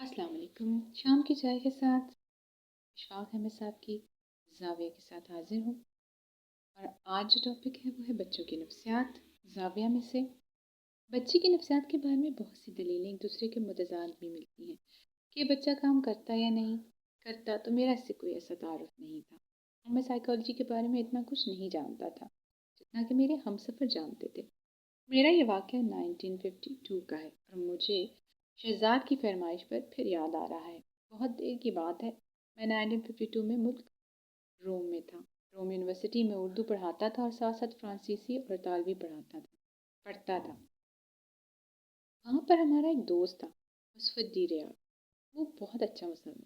अस्सलाम वालेकुम। शाम की चाय के साथ इशफाक अहमद साहब की ज़ाविया के साथ हाजिर हूँ। और आज जो टॉपिक है वो है बच्चों की नफ्सियात। ज़ाविया में से बच्चे की नफ्सियात के बारे में बहुत सी दलीलें एक दूसरे के मुतज़ाद भी मिलती हैं कि बच्चा काम करता या नहीं करता। तो मेरा इससे कोई ऐसा तारुफ नहीं था और मैं साइकोलॉजी के बारे में इतना कुछ नहीं जानता था जितना कि मेरे हमसफ़र जानते थे। मेरा ये वाक़या 1952 का है और मुझे शहज़ाद की फरमाइश पर फिर याद आ रहा है। बहुत देर की बात है। मैं 1952 में मुल्क रोम में था। रोम यूनिवर्सिटी में उर्दू पढ़ाता था और साथ साथ फ्रांसीसी और इतालवी पढ़ता था। वहाँ पर हमारा एक दोस्त था, मुसफ़्फ़ी रियाद। वो बहुत अच्छा मुसलमान।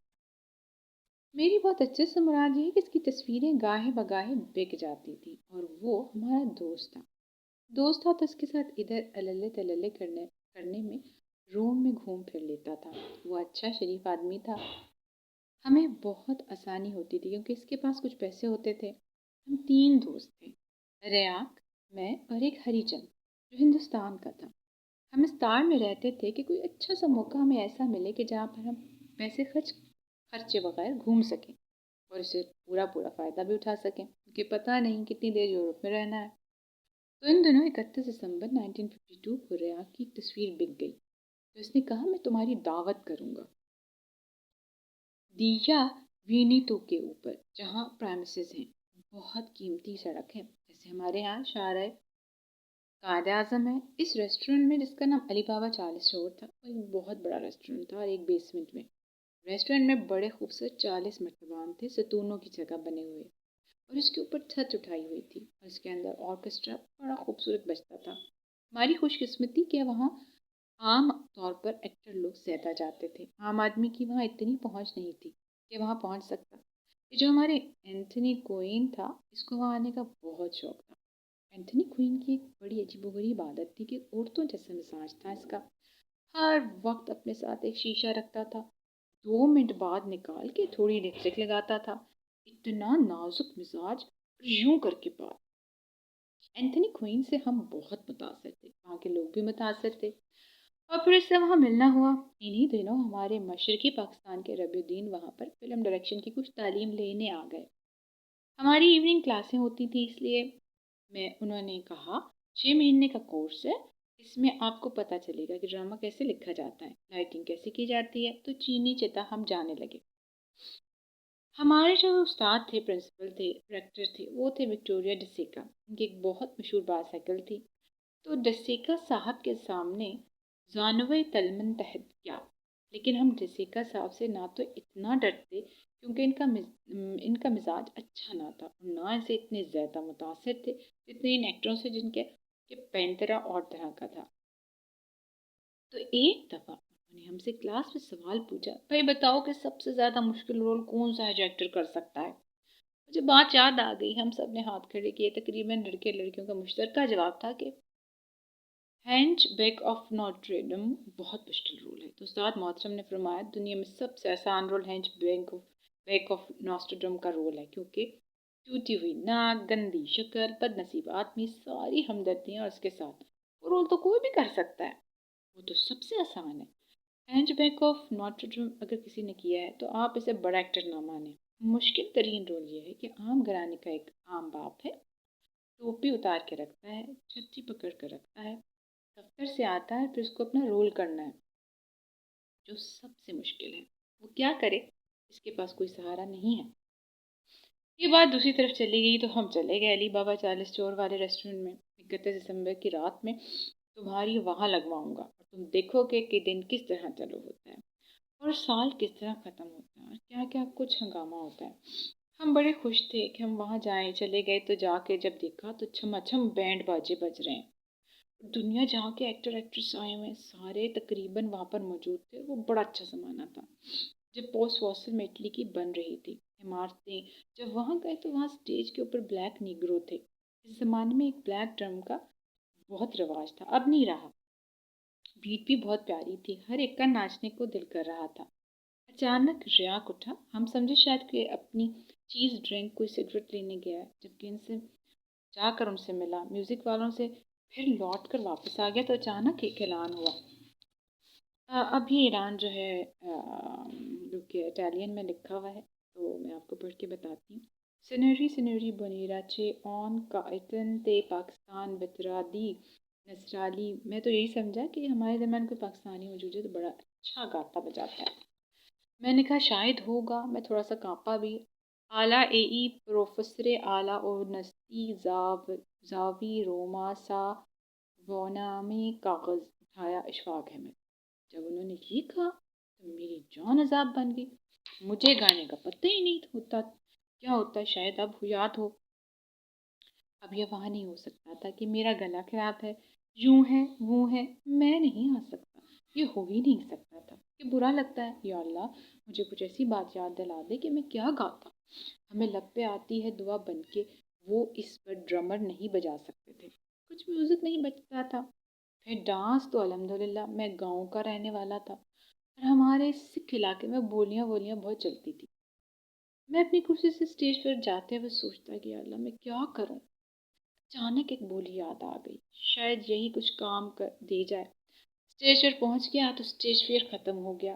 मेरी बहुत अच्छे से मुराद ये है कि इसकी तस्वीरें गाहे बगाहे बिक जाती थी और वो हमारा दोस्त था तो इसके साथ इधर अल्ले तल्ले करने में रोम में घूम फिर लेता था। वो अच्छा शरीफ आदमी था। हमें बहुत आसानी होती थी क्योंकि इसके पास कुछ पैसे होते थे। हम तीन दोस्त थे, रयाक, मैं और एक हरीचंद जो हिंदुस्तान का था। हम इस तार में रहते थे कि कोई अच्छा सा मौका हमें ऐसा मिले कि जहाँ पर हम पैसे खर्चे बगैर घूम सकें और इसे पूरा पूरा फ़ायदा भी उठा सकें क्योंकि पता नहीं कितनी देर यूरोप में रहना है। तो इन दिनों 31 दिसंबर 1952 को रयाक की एक तस्वीर बिक गई। तो इसने कहा मैं तुम्हारी दावत करूंगा दिया वीनीतो के ऊपर, जहाँ प्राइमिसेस हैं। बहुत कीमती सड़क है, जैसे हमारे यहाँ शाहराह कायद आजम है। इस रेस्टोरेंट में जिसका नाम अली बाबा चालीस स्टोर था, वो एक बहुत बड़ा रेस्टोरेंट था और एक बेसमेंट में। रेस्टोरेंट में बड़े खूबसूरत 40 मर्तबान थे, सतूनों की जगह बने हुए, और इसके ऊपर छत उठाई हुई थी और इसके अंदर ऑर्केस्ट्रा बड़ा खूबसूरत बजता था। हमारी खुशकिस्मती कि वहाँ आम तौर पर एक्टर लोग ज़्यादा जाते थे। आम आदमी की वहाँ इतनी पहुँच नहीं थी कि वहाँ पहुँच सकता। ये जो हमारे एंथनी क्वीन था, इसको वहाँ आने का बहुत शौक था। एंथनी क्वीन की एक बड़ी अजीबोगरीब आदत थी कि औरतों जैसा मिजाज था इसका। हर वक्त अपने साथ एक शीशा रखता था, 2 मिनट बाद निकाल के थोड़ी लिपस्टिक लगाता था। इतना नाजुक मिजाज और यूं करके बात। एंथनी क्वीन से हम बहुत मुतासर थे, वहाँ के लोग भी मुतासर थे और फिर इससे वहाँ मिलना हुआ। इन्हीं दिनों हमारे मशरकी पाकिस्तान के रबीउद्दीन वहाँ पर फिल्म डायरेक्शन की कुछ तालीम लेने आ गए। हमारी इवनिंग क्लासें होती थी, इसलिए मैं उन्होंने कहा 6 महीने का कोर्स है, इसमें आपको पता चलेगा कि ड्रामा कैसे लिखा जाता है, लाइटिंग कैसे की जाती है। तो चीनी चिता हम जाने लगे। हमारे जो उस्ताद थे, प्रिंसिपल थे, डायरेक्टर थे, वो थे विक्टोरिया डिसेका। उनकी एक बहुत मशहूर बाइसाइकिल थी। तो डिसेका साहब के सामने जानवे तलमन तहत किया, लेकिन हम डिसेका साहब से ना तो इतना डरते क्योंकि इनका मिजाज अच्छा ना था और ना इनसे इतने ज़्यादा मुतासिर थे जितने इन एक्टरों से जिनके के पैंतरा और तरह का था। तो एक दफ़ा उन्होंने हमसे क्लास में सवाल पूछा, भाई बताओ कि सबसे ज़्यादा मुश्किल रोल कौन सा है जो एक्टर कर सकता है। मुझे बात याद आ गई, हम सब ने हाथ खड़े किए। तकरीबन लड़के लड़कियों का मुश्तरका जवाब था कि हैंच बैक ऑफ नॉट्रेडम बहुत मुश्किल रोल है। तो उस्ताद मोहतरम ने फरमाया दुनिया में सबसे आसान रोल हैंच बैक ऑफ नॉस्ट्रेडम का रोल है, क्योंकि टूटी हुई नाक, गंदी शक्ल, बदनसीब आदमी, सारी हमदर्दियाँ और उसके साथ वो रोल तो कोई भी कर सकता है। वो तो सबसे आसान है। हैंचबैक ऑफ नॉट्रेडम अगर किसी ने किया है तो आप इसे बड़ा एक्टर ना माने। मुश्किल तरीन रोल ये है कि आम घराने का एक आम बाप है, टोपी उतार के रखता है, छज्जी पकड़ कर रखता है, दफ्तर से आता है, फिर उसको अपना रोल करना है जो सबसे मुश्किल है। वो क्या करे, इसके पास कोई सहारा नहीं है। ये बात दूसरी तरफ चली गई तो हम चले गए अली बाबा चालीस चोर वाले रेस्टोरेंट में। 31 दिसंबर की रात में तुम्हारी वहाँ लगवाऊंगा और तुम देखोगे कि दिन किस तरह चालू होता है और साल किस तरह ख़त्म होता है और क्या क्या कुछ हंगामा होता है। हम बड़े खुश थे कि हम वहाँ जाएं। चले गए तो जाके जब देखा तो छमाछम बैंड बाजे बज रहे हैं। दुनिया जहाँ के एक्टर एक्ट्रेस आए हुए हैं सारे तकरीबन वहाँ पर मौजूद थे। वो बड़ा अच्छा ज़माना था जब पोस्ट वॉसल में इटली की बन रही थी इमारतें। जब वहाँ गए तो वहाँ स्टेज के ऊपर ब्लैक नीग्रो थे। इस ज़माने में एक ब्लैक ड्रम का बहुत रिवाज था, अब नहीं रहा। बीट भी बहुत प्यारी थी, हर एक का नाचने को दिल कर रहा था। अचानक रियाक उठा। हम समझे शायद कि अपनी चीज़ ड्रिंक कोई सिगरेट लेने गया है, जबकि इनसे जाकर उनसे मिला, म्यूज़िक वालों से फिर लौट कर वापस आ गया तो अचानक एक ऐलान हुआ, اب یہ ایران جو ہے کہ اٹالین میں لکھا ہوا ہے، تو میں آپ کو پڑھ کے بتاتی ہوں۔ سنری سنری بنیرا چے اون کا اتن تے پاکستان بترا دی نسرالی۔ میں تو یہی سمجھا کہ ہمارے درمیان کوئی پاکستانی موجود ہے تو بڑا اچھا گاتا بجاتا ہے۔ میں نے کہا شاید ہوگا، میں تھوڑا سا کانپا بھی۔ اعلیٰ اے ای پروفیسر اعلیٰ اور نستی زاوی روما سا وونامی کاغذ اٹھایا اشفاق احمد۔ جب انہوں نے یہ کہا تو میری جان عذاب بن گئی۔ مجھے گانے کا پتہ ہی نہیں ہوتا کیا ہوتا ہے، شاید اب یاد ہو۔ اب یہ وہاں نہیں ہو سکتا تھا کہ میرا گلا خراب ہے، یوں ہے وہ ہے، میں نہیں آ سکتا، یہ ہو ہی نہیں سکتا تھا۔ یہ برا لگتا ہے، یا اللہ مجھے کچھ ایسی بات یاد دلا دے کہ میں کیا گاتا۔ ہمیں لب پہ آتی ہے دعا بن کے، وہ اس پر ڈرمر نہیں بجا سکتے تھے، کچھ میوزک نہیں بجتا تھا۔ پھر ڈانس تو الحمدللہ میں گاؤں کا رہنے والا تھا اور ہمارے سکھ علاقے میں بولیاں بہت چلتی تھی۔ میں اپنی کرسی سے اسٹیج پر جاتے ہوئے سوچتا کہ یا اللہ میں کیا کروں۔ اچانک ایک بولی یاد آ گئی، شاید یہی کچھ کام کر دے جائے۔ اسٹیج پر پہنچ گیا تو اسٹیج فیئر ختم ہو گیا۔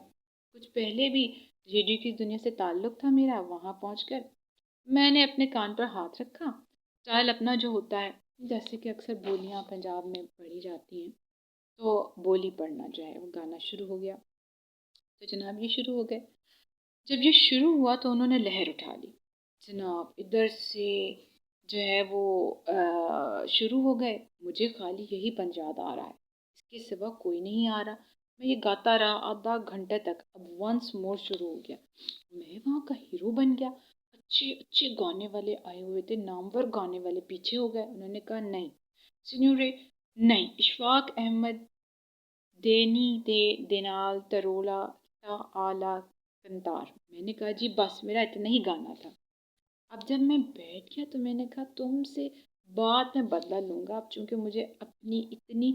کچھ پہلے بھی ریڈیو کی دنیا سے تعلق تھا میرا، وہاں پہنچ کر میں نے اپنے کان پر ہاتھ رکھا۔ اسٹائل اپنا جو ہوتا ہے، جیسے کہ اکثر بولیاں پنجاب میں پڑھی جاتی ہیں، تو بولی پڑھنا جو ہے وہ گانا شروع ہو گیا۔ تو جناب یہ شروع ہو گئے۔ جب یہ شروع ہوا تو انہوں نے لہر اٹھا لی جناب، ادھر سے جو ہے وہ شروع ہو گئے۔ مجھے خالی یہی بند یاد آ رہا ہے، اس کے سوا کوئی نہیں آ رہا۔ میں یہ گاتا رہا آدھا گھنٹے تک۔ اب ونس مور شروع ہو گیا، میں وہاں کا ہیرو بن گیا۔ اچھے اچھے گانے والے آئے ہوئے تھے، نامور گانے والے پیچھے ہو گئے۔ انہوں نے کہا نہیں سنیورے، نہیں اشفاق احمد دینی دے دینال ترولا تا آلہ کنتار۔ میں نے کہا جی بس میرا اتنا ہی گانا تھا۔ اب جب میں بیٹھ گیا تو میں نے کہا تم سے بعد میں بدلہ لوں گا، اب چونکہ مجھے اپنی اتنی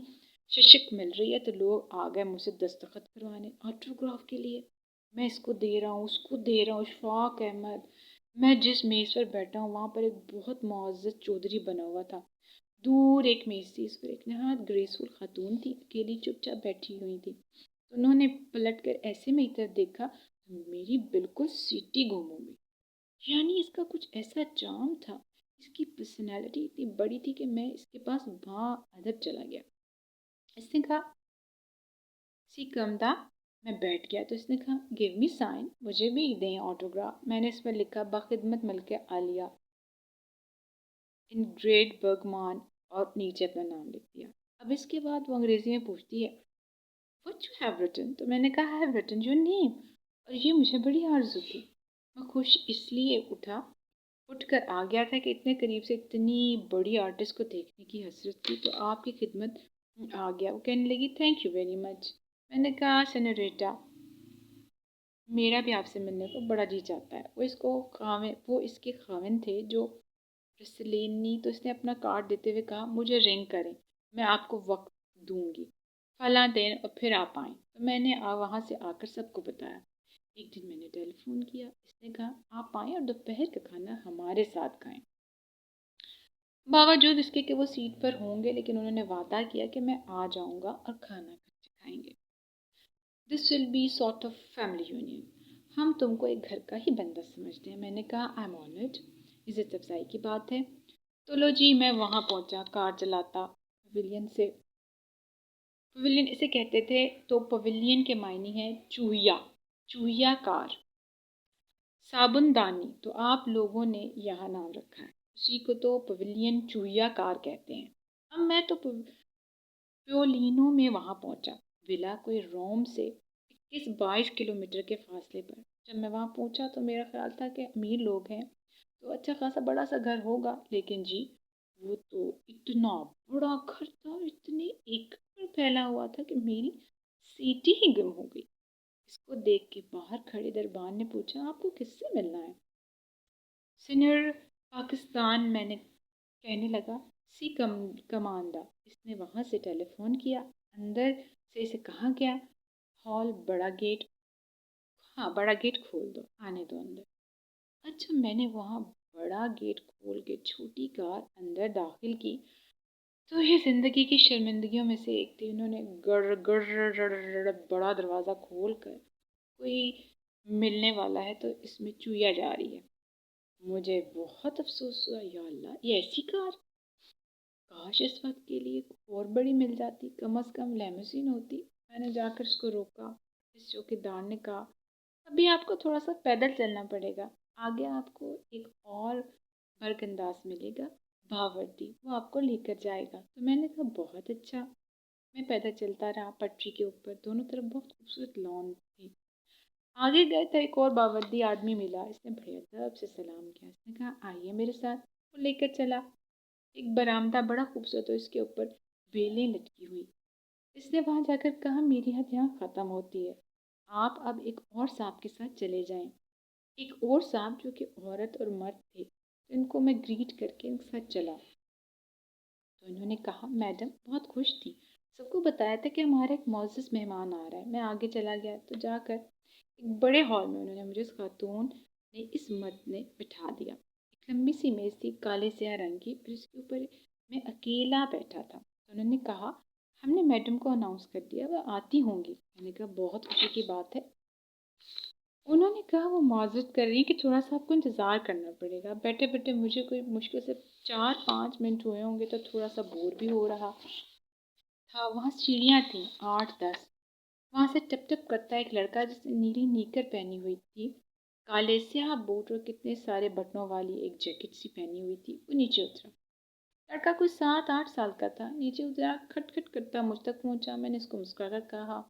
ششک مل رہی ہے تو لوگ آ گئے مجھ سے دستخط کروانے آٹوگراف کے لیے۔ میں اس کو دے رہا ہوں اس کو دے رہا ہوں، اشفاق احمد۔ میں جس میز پر بیٹھا ہوں وہاں پر ایک بہت معزز چودھری بنا ہوا تھا۔ دور ایک میز تھی، اس پر ایک نہایت گریسفل خاتون تھی، اکیلی چپ چاپ بیٹھی ہوئی تھی۔ انہوں نے پلٹ کر ایسے میری طرف دیکھا، میری بالکل سیٹی گم ہو گئی۔ یعنی اس کا کچھ ایسا چام تھا، اس کی پرسنالٹی اتنی بڑی تھی کہ میں اس کے پاس با ادب چلا گیا۔ اس نے کہا سی کمدا، میں بیٹھ گیا تو اس نے کہا گیو می سائن، مجھے بھی دیں آٹوگراف۔ میں نے اس پر لکھا بخدمت ملکہ عالیہ ان گریٹ برگمان اور نیچے اپنا نام لکھ دیا۔ اب اس کے بعد وہ انگریزی میں پوچھتی ہے وٹ یو ہیو ریٹن، تو میں نے کہا I have written your name، اور یہ مجھے بڑی آرزو تھی۔ میں خوش اس لیے اٹھ کر آ گیا تھا کہ اتنے قریب سے اتنی بڑی آرٹسٹ کو دیکھنے کی حسرت تھی، تو آپ کی خدمت آ گیا۔ وہ کہنے لگی تھینک یو ویری مچ۔ میں نے کہا سینوریٹا، میرا بھی آپ سے ملنے کو بڑا جی چاہتا ہے۔ وہ اس کے خاوند تھے جو رسلینی، تو اس نے اپنا کارڈ دیتے ہوئے کہا مجھے رنگ کریں، میں آپ کو وقت دوں گی فلاں دن اور پھر آپ آئیں۔ تو میں نے وہاں سے آ کر سب کو بتایا۔ ایک دن میں نے ٹیلی فون کیا، اس نے کہا آپ آئیں اور دوپہر کا کھانا ہمارے ساتھ کھائیں۔ باوجود اس کے کہ وہ سیٹ پر ہوں گے، لیکن انہوں نے وعدہ کیا کہ میں آ جاؤں گا اور کھانا کھائیں گے۔ This will be sort of family union, ہم تم کو ایک گھر کا ہی بندہ سمجھتے ہیں۔ میں نے کہا آئی ایم آنرڈ، عزت افزائی کی بات ہے۔ تو لو جی میں وہاں پہنچا کار چلاتا پویلین سے۔ پویلین اسے کہتے تھے، تو پویلین کے معنی ہے چوہیا کار، صابن دانی، تو آپ لوگوں نے یہاں نام رکھا ہے اسی کو، تو پویلین چوہیا کار کہتے ہیں۔ اب میں تو پیولینو میں وہاں پہنچا، ولا کوئی روم سے 21-22 کلومیٹر کے فاصلے پر۔ جب میں وہاں پہنچا تو میرا خیال تھا کہ امیر لوگ ہیں تو اچھا خاصا بڑا سا گھر ہوگا، لیکن جی وہ تو اتنا بڑا گھر تھا، اتنے ایکڑ میں پھیلا ہوا تھا کہ میری سیٹی ہی گم ہو گئی۔ اس کو دیکھ کے باہر کھڑے دربان نے پوچھا آپ کو کس سے ملنا ہے؟ سینئر پاکستان، میں نے کہنے لگا سی کمانڈا۔ اس نے وہاں سے ٹیلی فون کیا، اندر سے اسے کہا گیا ہال بڑا گیٹ کھول دو، آنے دو اندر۔ اچھا میں نے وہاں بڑا گیٹ کھول کے چھوٹی کار اندر داخل کی تو یہ زندگی کی شرمندگیوں میں سے ایک تھی۔ انہوں نے گڑ گڑ بڑا دروازہ کھول کر، کوئی ملنے والا ہے تو اس میں چویا جا رہی ہے۔ مجھے بہت افسوس ہوا، یا اللہ یہ ایسی کار، کاش اس وقت کے لیے اور بڑی مل جاتی، کم از کم لیموسین ہوتی۔ میں نے جا کر اس کو روکا۔ اس چوکیدار نے کہا ابھی آپ کو تھوڑا سا پیدل چلنا پڑے گا، آگے آپ کو ایک اور برق انداز ملے گا باوردی، وہ آپ کو لے کر جائے گا۔ تو میں نے کہا بہت اچھا۔ میں پیدل چلتا رہا پٹری کے اوپر، دونوں طرف بہت خوبصورت لان تھی۔ آگے گئے تو ایک اور باوردی آدمی ملا، اس نے بڑے ادب سے سلام کیا، اس نے کہا آئیے میرے ساتھ، وہ لے کر چلا۔ ایک برآمدہ بڑا خوبصورت ہے، اس کے اوپر بیلیں لٹکی ہوئی۔ اس نے وہاں جا کر کہا میری حد یہاں ختم ہوتی ہے، آپ اب ایک اور صاحب کے ساتھ چلے جائیں۔ ایک اور صاحب جو کہ عورت اور مرد تھے، ان کو میں گریٹ کر کے ان کے ساتھ چلا۔ تو انہوں نے کہا میڈم بہت خوش تھی، سب کو بتایا تھا کہ ہمارا ایک معزز مہمان آ رہا ہے۔ میں آگے چلا گیا تو جا کر ایک بڑے ہال میں انہوں نے مجھے، اس خاتون نے، اس مرد نے بٹھا دیا۔ ایک لمبی سی میز تھی کالے سیاہ رنگ کی، پھر اس کے اوپر میں اکیلا بیٹھا تھا۔ تو انہوں نے کہا ہم نے میڈم کو اناؤنس کر دیا، وہ آتی ہوں گی۔ میں نے کہا بہت خوشی کی بات ہے۔ انہوں نے کہا وہ معذرت کر رہی ہیں کہ تھوڑا سا آپ کو انتظار کرنا پڑے گا، بیٹھے بیٹھے مجھے کوئی مشکل سے 4-5 منٹ ہوئے ہوں گے، تو تھوڑا سا بور بھی ہو رہا تھا۔ وہاں سیڑھیاں تھیں 8-10، وہاں سے ٹپ ٹپ کرتا ایک لڑکا جس نے نیلی نیکر پہنی ہوئی تھی، کالے سیاہ بوٹ اور کتنے سارے بٹنوں والی ایک جیکٹ سی پہنی ہوئی تھی، وہ نیچے اترا۔ لڑکا کوئی 7-8 سال کا تھا، نیچے اترا، کھٹ کھٹ کرتا مجھ تک پہنچا۔ میں نے اس کو مسکرا کر کہا،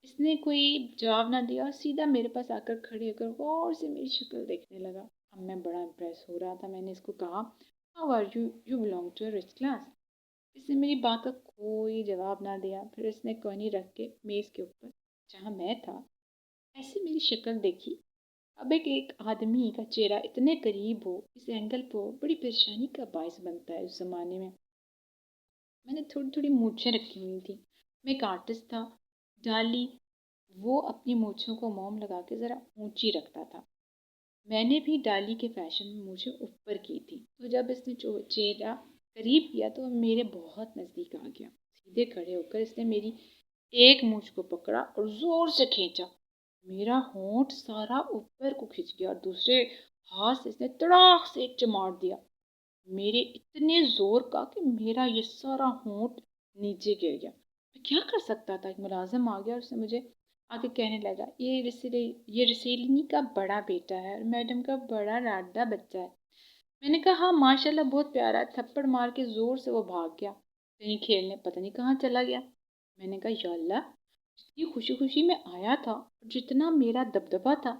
اس نے کوئی جواب نہ دیا اور سیدھا میرے پاس آ کر کھڑے ہو کر غور سے میری شکل دیکھنے لگا۔ اب میں بڑا امپریس ہو رہا تھا۔ میں نے اس کو کہا how are you, you belong to a rich class. اس نے میری بات کا کوئی جواب نہ دیا۔ پھر اس نے کوہنی رکھ کے میز کے اوپر جہاں میں تھا ایسے میری شکل دیکھی۔ اب ایک آدمی کا چہرہ اتنے قریب ہو، اس اینگل پہ بڑی پریشانی کا باعث بنتا ہے اس زمانے میں۔ میں نے تھوڑی تھوڑی مونچھیں رکھی ہوئی تھی، میں ایک آرٹسٹ تھا۔ ڈالی وہ اپنی مونچھوں کو موم لگا کے ذرا اونچی رکھتا تھا، میں نے بھی ڈالی کے فیشن میں مونچھیں اوپر کی تھی۔ تو جب اس نے چہرہ قریب کیا تو وہ میرے بہت نزدیک آ گیا۔ سیدھے کھڑے ہو کر اس نے میری ایک مونچھ کو پکڑا اور زور سے کھینچا۔ میرا ہونٹ سارا اوپر کو کھنچ گیا اور دوسرے ہاتھ سے اس نے تڑاک سے ایک چماڑ دیا، میرے اتنے زور کا کہ میرا یہ سارا ہونٹ نیچے گر گیا۔ میں کیا کر سکتا تھا؟ ایک ملازم آ گیا اور اس نے مجھے آگے کہنے لگا یہ رسیلنی کا بڑا بیٹا ہے اور میڈم کا بڑا لاڈلا بچہ ہے۔ میں نے کہا ہاں ماشاء اللہ بہت پیارا ہے۔ تھپڑ مار کے زور سے وہ بھاگ گیا، کہیں کھیلنے، پتہ نہیں کہاں چلا گیا۔ میں نے کہا یا اللہ، جتنی خوشی خوشی میں آیا تھا، جتنا میرا دبدبا تھا،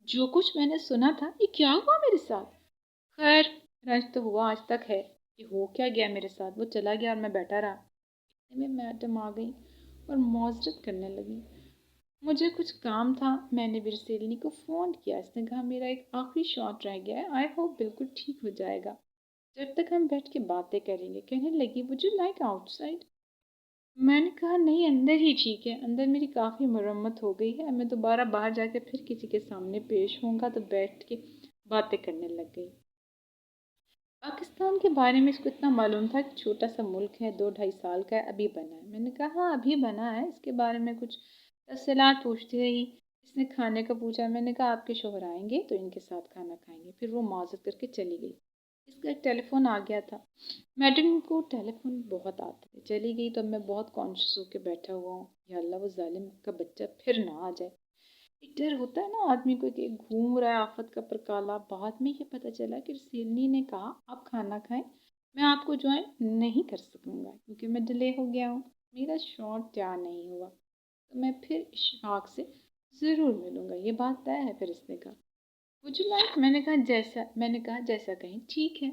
جو کچھ میں نے سنا تھا، یہ کیا ہوا میرے ساتھ؟ خیر رنج تو ہوا آج تک ہے، کہ ہو کیا گیا میرے ساتھ۔ وہ چلا گیا اور میں بیٹھا رہا۔ اتنے میں میڈم آ گئی اور معذرت کرنے لگی، مجھے کچھ کام تھا۔ میں نے ورسیلنی کو فون کیا، اس نے کہا میرا ایک آخری شاٹ رہ گیا ہے، آئی ہوپ بالکل ٹھیک ہو جائے گا، جب تک ہم بیٹھ کے باتیں کریں گے۔ کہنے لگی would you like out side? میں نے کہا نہیں، اندر ہی ٹھیک ہے، اندر میری کافی مرمت ہو گئی ہے، میں دوبارہ باہر جا کے پھر کسی کے سامنے پیش ہوں گا۔ تو بیٹھ کے باتیں کرنے لگ گئی۔ پاکستان کے بارے میں اس کو اتنا معلوم تھا کہ چھوٹا سا ملک ہے، 2-2.5 سال کا ہے، ابھی بنا ہے۔ میں نے کہا ہاں ابھی بنا ہے، اس کے بارے میں کچھ تفصیلات پوچھتی رہی۔ اس نے کھانے کا پوچھا، میں نے کہا آپ کے شوہر آئیں گے تو ان کے ساتھ کھانا کھائیں گے۔ پھر وہ معذرت کر کے چلی گئی۔ اس کا ایک ٹیلی فون آ گیا تھا، میڈم کو ٹیلی فون بہت آتے تھے۔ چلی گئی تو میں بہت کانشیس ہو کے بیٹھا ہوا ہوں، یا اللہ وہ ظالم کا بچہ پھر نہ آ جائے۔ ایک ڈر ہوتا ہے نا آدمی کو کہ گھوم رہا ہے آفت کا پرکالا۔ بعد میں یہ پتہ چلا کہ رسیلنی نے کہا آپ کھانا کھائیں، میں آپ کو جوائن نہیں کر سکوں گا کیونکہ میں ڈیلے ہو گیا ہوں، میرا شاٹ تیار نہیں ہوا، تو میں پھر اشفاق سے ضرور ملوں گا، یہ بات طے ہے۔ پھر اس نے کہا وڈ یو لائک؟ میں نے کہا جیسا کہیں، ٹھیک ہے۔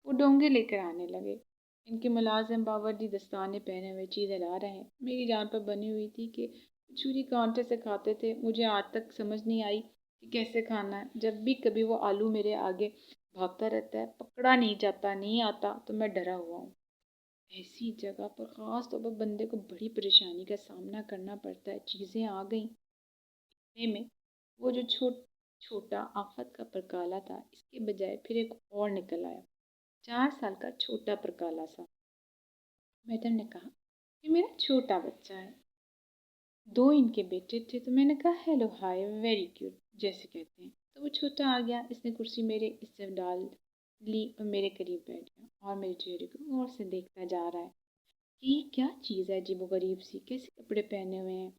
وہ ڈونگے لے کر آنے لگے، ان کے ملازم باوردی دستانے پہنے ہوئے چیزیں لا رہے ہیں۔ میری جان پر بنی ہوئی تھی کہ چھری کانٹے سے کھاتے تھے، مجھے آج تک سمجھ نہیں آئی کہ کیسے کھانا ہے۔ جب بھی کبھی وہ آلو میرے آگے بھاگتا رہتا ہے، پکڑا نہیں جاتا، نہیں آتا، تو میں ڈرا ہوا ہوں۔ ایسی جگہ پر خاص طور پر بندے کو بڑی پریشانی کا سامنا کرنا پڑتا ہے۔ چیزیں آ گئیں اتنے میں، وہ جو چھوٹا آفت کا پرکالا تھا، اس کے بجائے پھر ایک اور نکل آیا، 4 سال کا چھوٹا پرکالا سا۔ मैडम ने कहा, ये मेरा छोटा बच्चा है। 2 इनके बेटे थे, तो मैंने कहा हेलो हाय वेरी क्यूट जैसे कहते हैं। तो वो छोटा आ गया, इसने कुर्सी मेरे इस तरफ डाल ली और मेरे करीब बैठ गया और मेरे चेहरे को गौर से देखता जा रहा है कि ये क्या चीज़ है अजीबो गरीब सी, कैसे कपड़े पहने हुए हैं,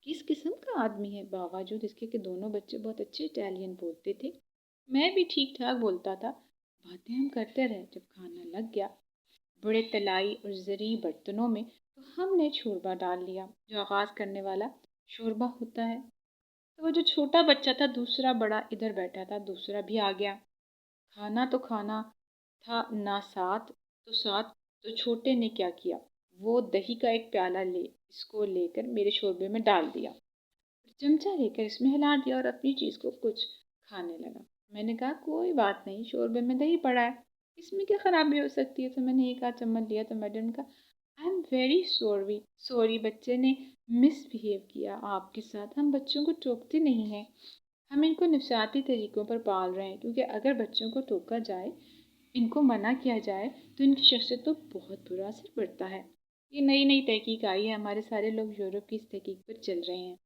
किस किस्म का आदमी है। बावजूद इसके कि दोनों बच्चे बहुत अच्छे इटालियन बोलते थे, मैं भी ठीक ठाक बोलता था। बातें हम करते रहे। जब खाना लग गया बड़े तलाई और ज़री बर्तनों में, तो हमने शोरबा डाल लिया, जो आगाज़ करने वाला शोरबा होता है। तो वो जो छोटा बच्चा था दूसरा बड़ा इधर बैठा था, दूसरा भी आ गया। खाना तो खाना था ना, साथ तो छोटे ने क्या किया, वो दही का एक प्याला इसको लेकर मेरे शोरबे में डाल दिया, चमचा लेकर इसमें हिला दिया और अपनी चीज़ को कुछ खाने लगा। मैंने कहा कोई बात नहीं, शोरबे में दही पड़ा है, इसमें क्या खराबी हो सकती है। तो मैंने एक आध चम्मच लिया तो मैडम ने कहा I am very sorry sorry, बच्चे ने मिसबिहेव किया आपके साथ। हम बच्चों को टोकते नहीं हैं, हम इनको नफसियाती तरीक़ों पर पाल रहे हैं, क्योंकि अगर बच्चों को टोका जाए, इनको मना किया जाए, तो इनकी शख्सियत पर बहुत बुरा असर पड़ता है। ये नई नई तहकीक आई है, हमारे सारे लोग यूरोप की इस तहकीक पर चल रहे हैं।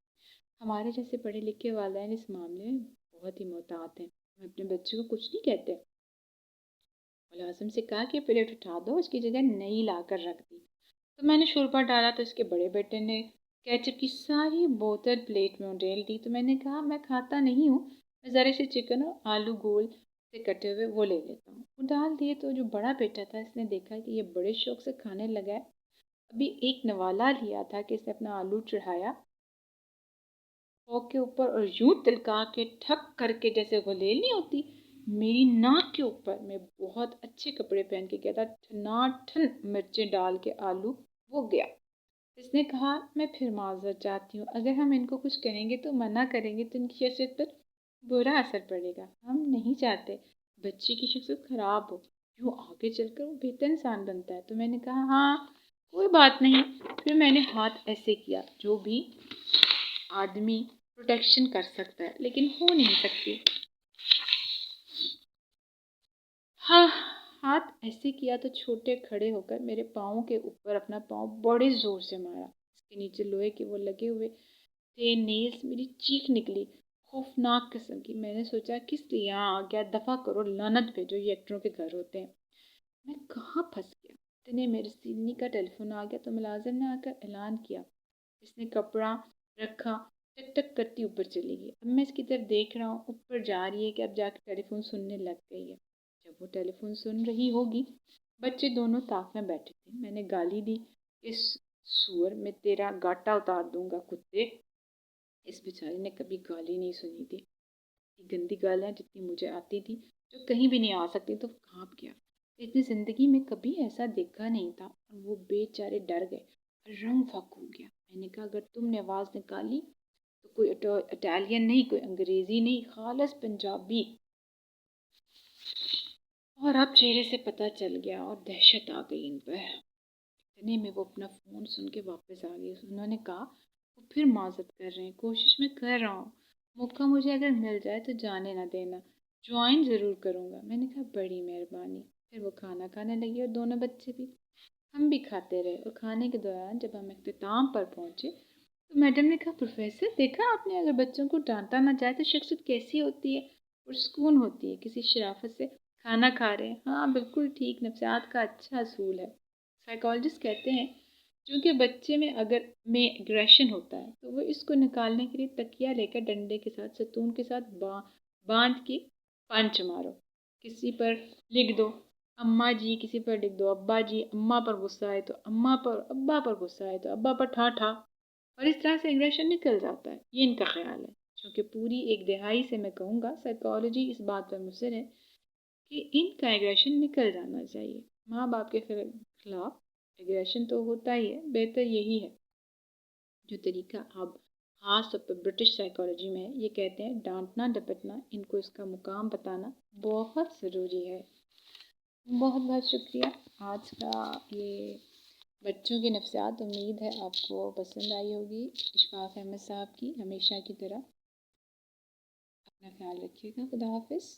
हमारे जैसे पढ़े लिखे वालिदैन इस मामले में बहुत ही मोहतात हैं। हम अपने बच्चों को कुछ नहीं कहते। मुलाजिम से कहा कि प्लेट उठा दो, उसकी जगह नई ला कर रख दी। तो मैंने शोरबा डाला तो इसके बड़े बेटे ने केचप की सारी बोतल प्लेट में उंडेल दी। तो मैंने कहा मैं खाता नहीं हूँ, मैं ज़रा से चिकन और आलू गोल से कटे हुए वो ले लेता हूँ। वो डाल दिए तो जो बड़ा बेटा था इसने देखा कि ये बड़े शौक से खाने लगा है। अभी एक नवाला लिया था कि इसने अपना आलू चढ़ाया फोक के ऊपर और यूं तिलका के ठक करके, जैसे गुलेल नहीं होती, मेरी नाक के ऊपर। मैं बहुत अच्छे कपड़े पहन के गया था, ठनाठन मिर्चें डाल के आलू वो गया। इसने कहा मैं फिर माजरत चाहती हूँ, अगर हम इनको कुछ कहेंगे तो मना करेंगे तो इनकी शख्सियत पर बुरा असर पड़ेगा। हम नहीं चाहते बच्चे की शख्सियत खराब हो, यूँ आगे चलकर वो बेहतर इंसान बनता है। तो मैंने कहा हाँ कोई बात नहीं। फिर मैंने हाथ ऐसे किया, जो भी आदमी प्रोटेक्शन कर सकता है लेकिन हो नहीं सकती। हाँ, हाथ ऐसे किया तो छोटे खड़े होकर मेरे पाँव के ऊपर अपना पाँव बड़े ज़ोर से मारा। इसके नीचे लोहे के वो लगे हुए थे नेल्स। मेरी चीख निकली खौफनाक किस्म की। मैंने सोचा किस लिए यहाँ आ गया, दफ़ा करो, लानत भेजो, ये एक्टरों के घर होते हैं। मैं कहाँ फंस गया। इतने मेरे सीनी का टेलीफोन आ गया तो मुलाजिम ने आकर ऐलान किया। इसने कपड़ा रखा, टक टक करती ऊपर चली गई। अब मैं इसकी तरफ देख रहा हूँ, ऊपर जा रही है कि अब जाकर टेलीफोन सुनने लग गई है। जब वो टेलीफोन सुन रही होगी, बच्चे दोनों ताक में बैठे थे। मैंने गाली दी, इस सुअर में तेरा गाटा उतार दूंगा कुत्ते। इस बेचारे ने कभी गाली नहीं सुनी थी, गंदी गालियाँ जितनी मुझे आती थी, जो कहीं भी नहीं आ सकती, तो काँप गया। इतनी ज़िंदगी में कभी ऐसा देखा नहीं था। और वो बेचारे डर गए, रंग फाक हो गया। मैंने कहा अगर तुमने आवाज़ निकाली तो कोई इटालियन नहीं, कोई अंग्रेज़ी नहीं, खालस पंजाबी। और अब चेहरे से पता चल गया और दहशत आ गई इन पर। इतने में वो अपना फ़ोन सुन के वापस आ गई। उन्होंने कहा वो फिर माजत कर रहे हैं, कोशिश मैं कर रहा हूँ, मौका मुझे अगर मिल जाए तो जाने ना देना, ज्वाइन ज़रूर करूँगा। मैंने कहा बड़ी मेहरबानी। फिर वो खाना खाने लगी और दोनों बच्चे भी। हम भी खाते रहे और खाने के दौरान जब हम इख्तिताम पर पहुँचे तो मैडम ने कहा प्रोफेसर देखा आपने, अगर बच्चों को डांटा ना जाए तो शख्सियत कैसी होती है, पुरसकून होती है, किसी शराफत से खाना खा रहे हैं। हाँ बिल्कुल ठीक, नफ्सियात का अच्छा असूल है। साइकोलॉजिस्ट कहते हैं क्योंकि बच्चे में अगर में एग्रेशन होता है तो वो इसको निकालने के लिए तकिया लेकर डंडे के साथ सतून के साथ बांध के पंच मारो। किसी पर लिख दो अम्मा जी, किसी पर लिख दो अब्बा जी, अम्मा पर गुस्सा है तो अम्मा पर, अब्बा पर गुस्सा है तो अब्बा पर ठा ठा, और इस तरह से एग्रेशन निकल जाता है। ये इनका ख्याल है, क्योंकि पूरी एक दिहाई से मैं कहूँगा साइकोलॉजी इस बात पर मुसर है कि इनका एग्रेशन निकल जाना चाहिए। माँ बाप के खिलाफ एग्रेशन तो होता ही है, बेहतर यही है जो तरीका अब ख़ास तौर पर ब्रिटिश साइकोलॉजी में है। ये कहते हैं डांटना डपटना, इनको इसका मुकाम बताना बहुत ज़रूरी है। बहुत बहुत शुक्रिया। आज का ये बच्चों की नफ्सियात, उम्मीद है आपको पसंद आई होगी। इशफाक अहमद साहब की हमेशा की तरह। अपना ख्याल रखिएगा। खुदा हाफिज़।